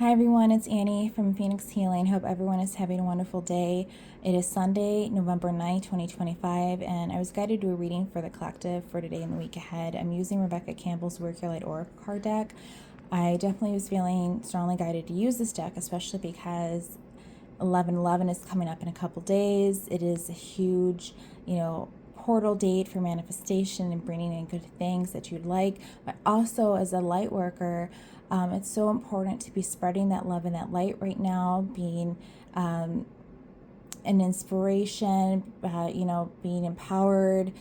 Hi everyone, it's Annie from Phoenix Healing. Hope everyone is having a wonderful day. It is Sunday, November 9th, 2025, and I was guided to a reading for the collective for today and the week ahead. I'm using Rebecca Campbell's Work Your Light Oracle card deck. I definitely was feeling strongly guided to use this deck, especially because 11/11 is coming up in a couple days. It is a huge, portal date for manifestation and bringing in good things that you'd like. But also, as a light worker, it's so important to be spreading that love and that light right now, being an inspiration, being empowered,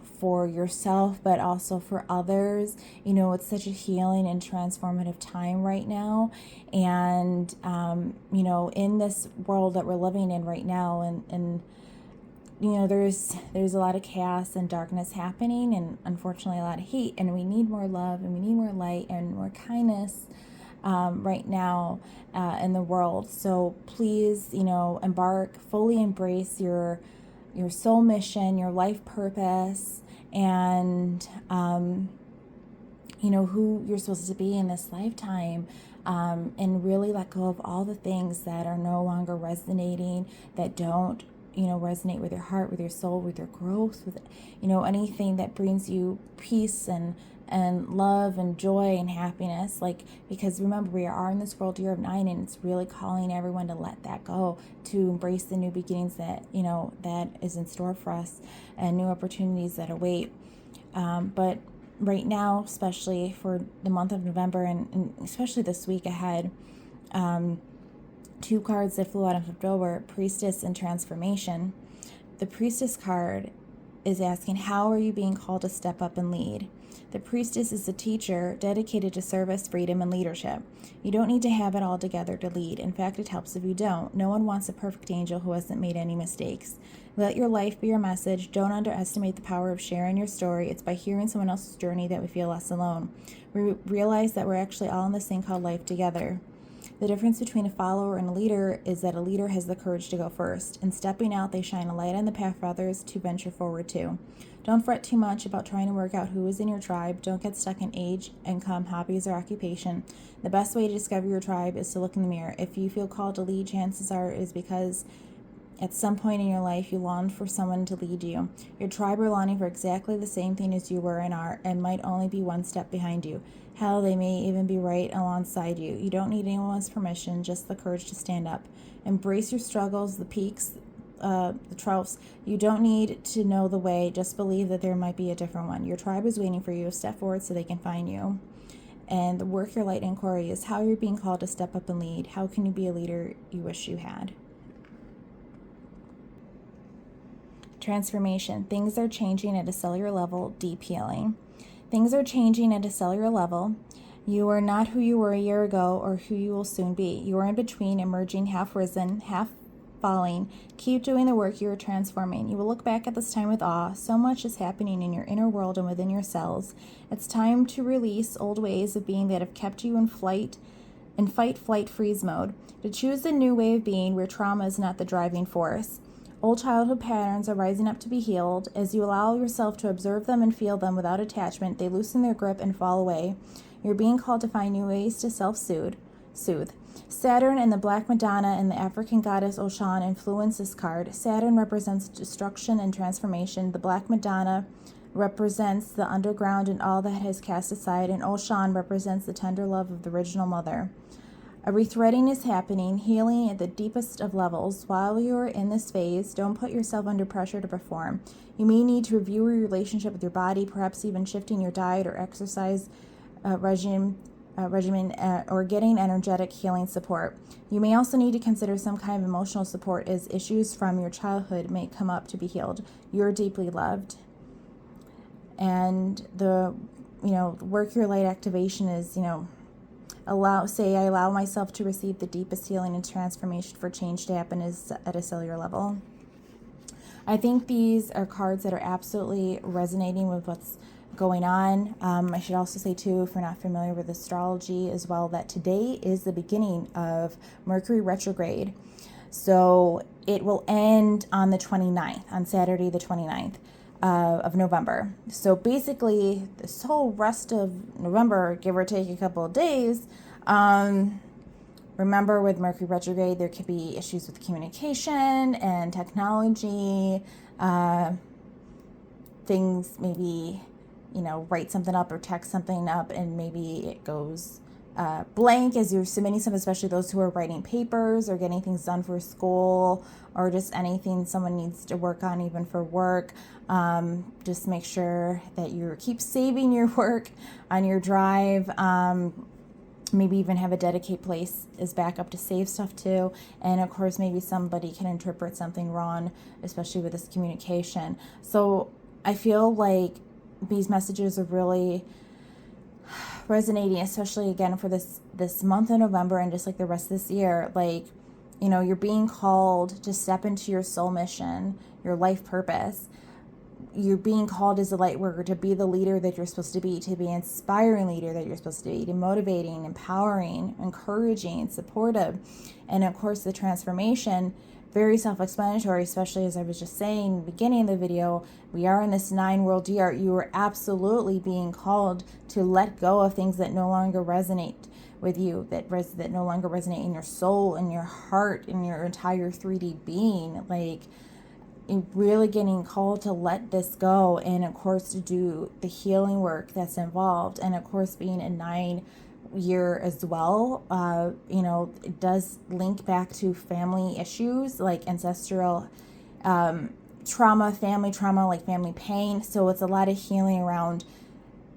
for yourself, but also for others. It's such a healing and transformative time right now. And, in this world that we're living in right now, and there's a lot of chaos and darkness happening, and unfortunately a lot of hate, and we need more love and we need more light and more kindness right now in the world. So please, fully embrace your soul mission, your life purpose, and who you're supposed to be in this lifetime. And really let go of all the things that are no longer resonating, that don't resonate with your heart, with your soul, with your growth, with anything that brings you peace and love and joy and happiness. Because remember, we are in this world year of 9, and it's really calling everyone to let that go, to embrace the new beginnings that that is in store for us, and new opportunities that await. But right now, especially for the month of November, and especially this week ahead, two cards that flew out of October: Priestess and Transformation. The Priestess card is asking, how are you being called to step up and lead? The Priestess is a teacher dedicated to service, freedom, and leadership. You don't need to have it all together to lead. In fact, it helps if you don't. No one wants a perfect angel who hasn't made any mistakes. Let your life be your message. Don't underestimate the power of sharing your story. It's by hearing someone else's journey that we feel less alone. We realize that we're actually all in this thing called life together. The difference between a follower and a leader is that a leader has the courage to go first. In stepping out, they shine a light on the path for others to venture forward to. Don't fret too much about trying to work out who is in your tribe. Don't get stuck in age, income, hobbies, or occupation. The best way to discover your tribe is to look in the mirror. If you feel called to lead, chances are it is because at some point in your life, you longed for someone to lead you. Your tribe are longing for exactly the same thing as you were and are, and might only be one step behind you. Hell, they may even be right alongside you. You don't need anyone's permission, just the courage to stand up. Embrace your struggles, the peaks, the troughs. You don't need to know the way, just believe that there might be a different one. Your tribe is waiting for you. Step forward so they can find you. And the Work Your Light inquiry is how you're being called to step up and lead. How can you be a leader you wish you had? Transformation. Things are changing at a cellular level. Deep healing. Things are changing at a cellular level. You are not who you were a year ago or who you will soon be. You are in between, emerging, half risen, half falling. Keep doing the work. You are transforming. You will look back at this time with awe. So much is happening in your inner world and within your cells. It's time to release old ways of being that have kept you in fight, flight, freeze mode. To choose a new way of being where trauma is not the driving force. Old childhood patterns are rising up to be healed. As you allow yourself to observe them and feel them without attachment, they loosen their grip and fall away. You're being called to find new ways to self-soothe. Saturn and the Black Madonna and the African goddess Oshan influence this card. Saturn represents destruction and transformation. The Black Madonna represents the underground and all that has cast aside, and Oshan represents the tender love of the original mother. A rethreading is happening, healing at the deepest of levels. While you're in this phase, don't put yourself under pressure to perform. You may need to review your relationship with your body, perhaps even shifting your diet or exercise regimen, or getting energetic healing support. You may also need to consider some kind of emotional support as issues from your childhood may come up to be healed. You're deeply loved. And the Work Your Light activation is, I allow myself to receive the deepest healing and transformation for change to happen is at a cellular level. I think these are cards that are absolutely resonating with what's going on. I should also say too, if you're not familiar with astrology as well, that today is the beginning of Mercury retrograde. So it will end on the 29th, on Saturday the 29th. Of November. So basically, this whole rest of November, give or take a couple of days, Remember, with Mercury retrograde, there could be issues with communication and technology. Things maybe, write something up or text something up and maybe it goes blank as you're submitting some, especially those who are writing papers or getting things done for school or just anything someone needs to work on, even for work. Just make sure that you keep saving your work on your drive. Maybe even have a dedicated place as backup to save stuff too. And of course, maybe somebody can interpret something wrong, especially with this communication. So I feel like these messages are really resonating, especially again for this month of November and just like the rest of this year. Like, you're being called to step into your soul mission, your life purpose. You're being called as a light worker to be the leader that you're supposed to be an inspiring leader that you're supposed to be, to motivating, empowering, encouraging, supportive. And of course, the transformation, very self-explanatory, especially as I was just saying in the beginning of the video, we are in this 9-world year. You are absolutely being called to let go of things that no longer resonate with you, that no longer resonate in your soul, in your heart, in your entire 3D being. Like, really getting called to let this go, and of course to do the healing work that's involved, and of course being a 9-year as well. It does link back to family issues like ancestral trauma, family trauma, like family pain. So it's a lot of healing around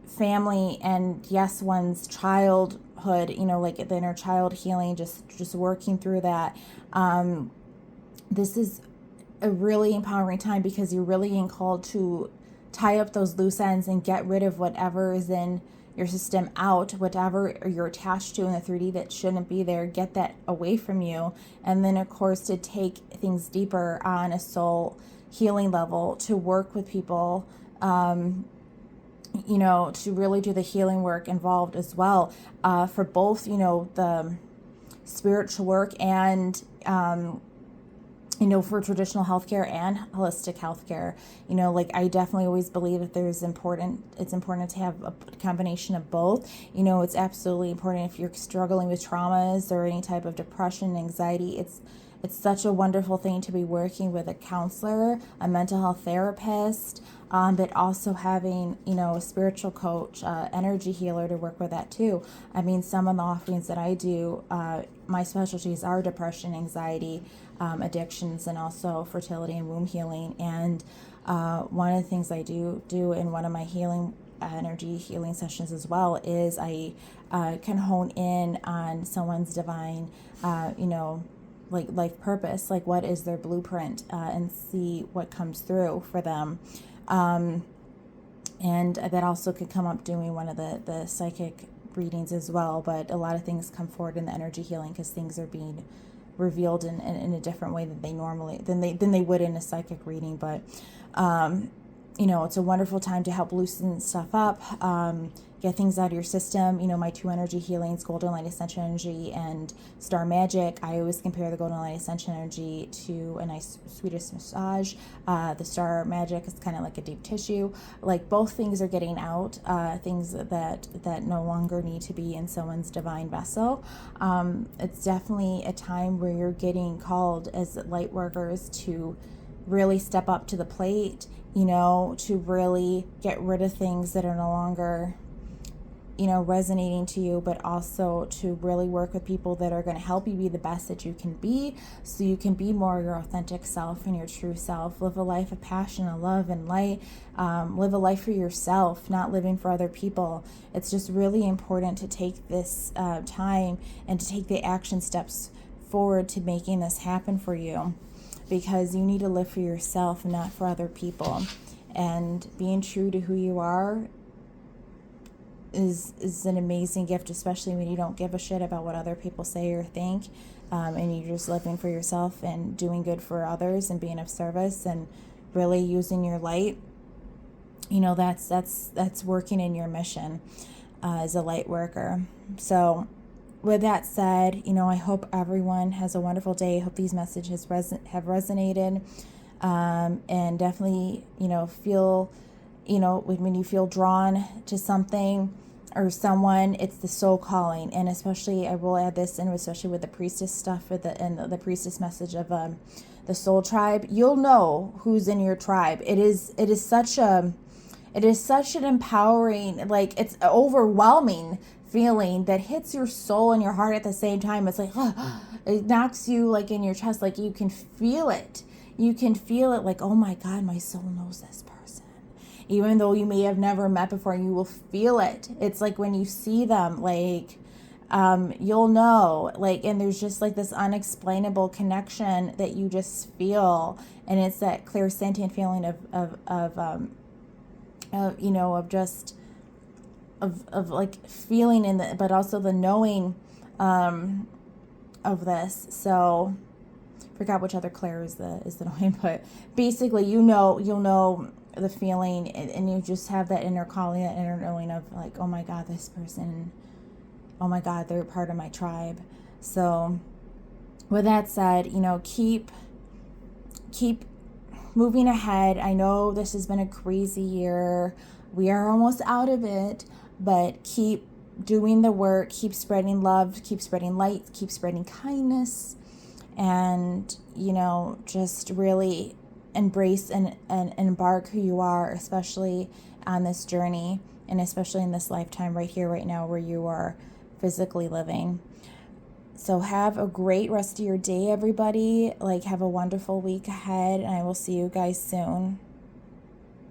family and yes, one's childhood, like the inner child healing, just working through that. This is a really empowering time because you're really being called to tie up those loose ends and get rid of whatever is in your system out, whatever you're attached to in the 3D that shouldn't be there, get that away from you. And then of course to take things deeper on a soul healing level, to work with people, to really do the healing work involved as well, for both, the spiritual work and, for traditional healthcare and holistic healthcare. I definitely always believe that it's important to have a combination of both. It's absolutely important if you're struggling with traumas or any type of depression, anxiety. It's such a wonderful thing to be working with a counselor, a mental health therapist, but also having, a spiritual coach, energy healer to work with that too. I mean, some of the offerings that I do, my specialties are depression, anxiety, addictions, and also fertility and womb healing. And one of the things I do in one of my energy healing sessions as well is I can hone in on someone's divine, like life purpose, like what is their blueprint, and see what comes through for them. And that also could come up doing one of the psychic readings as well. But a lot of things come forward in the energy healing because things are being revealed in a different way than they would in a psychic reading. But it's a wonderful time to help loosen stuff up, get things out of your system. My 2 energy healings, Golden Light Ascension Energy and Star Magic. I always compare the Golden Light Ascension Energy to a nice Swedish massage. The Star Magic is kind of like a deep tissue. Like, both things are getting out, things that no longer need to be in someone's divine vessel. It's definitely a time where you're getting called as light workers to really step up to the plate, to really get rid of things that are no longer, resonating to you, but also to really work with people that are going to help you be the best that you can be, so you can be more your authentic self and your true self. Live a life of passion and love and light. Live a life for yourself, not living for other people. It's just really important to take this time and to take the action steps forward to making this happen for you, because you need to live for yourself and not for other people. And being true to who you are is an amazing gift, especially when you don't give a shit about what other people say or think, and you're just living for yourself and doing good for others and being of service and really using your light. That's working in your mission as a light worker. So with that said, I hope everyone has a wonderful day. I hope these messages have resonated, and definitely, feel, when you feel drawn to something, or someone, it's the soul calling. And especially, I will add this in, especially with the priestess stuff, with the priestess message of the soul tribe. You'll know who's in your tribe. It is such an empowering, like, it's overwhelming feeling that hits your soul and your heart at the same time. It's like, it knocks you like in your chest, like you can feel it. You can feel it, like, oh my God, my soul knows this person. Even though you may have never met before, you will feel it. It's like when you see them, like, you'll know, like, and there's just like this unexplainable connection that you just feel. And it's that clairsentient feeling of like feeling in the, but also the knowing of this. So forgot which other Claire is the knowing, but basically, you'll know the feeling, and you just have that inner calling, that inner knowing of like, oh my God, this person, oh my God, they're part of my tribe. So with that said, keep moving ahead. I know this has been a crazy year. We are almost out of it, but keep doing the work, keep spreading love, keep spreading light, keep spreading kindness, and, just really embrace and embark who you are, especially on this journey, and especially in this lifetime right here, right now, where you are physically living. So have a great rest of your day, everybody. Like, have a wonderful week ahead, and I will see you guys soon.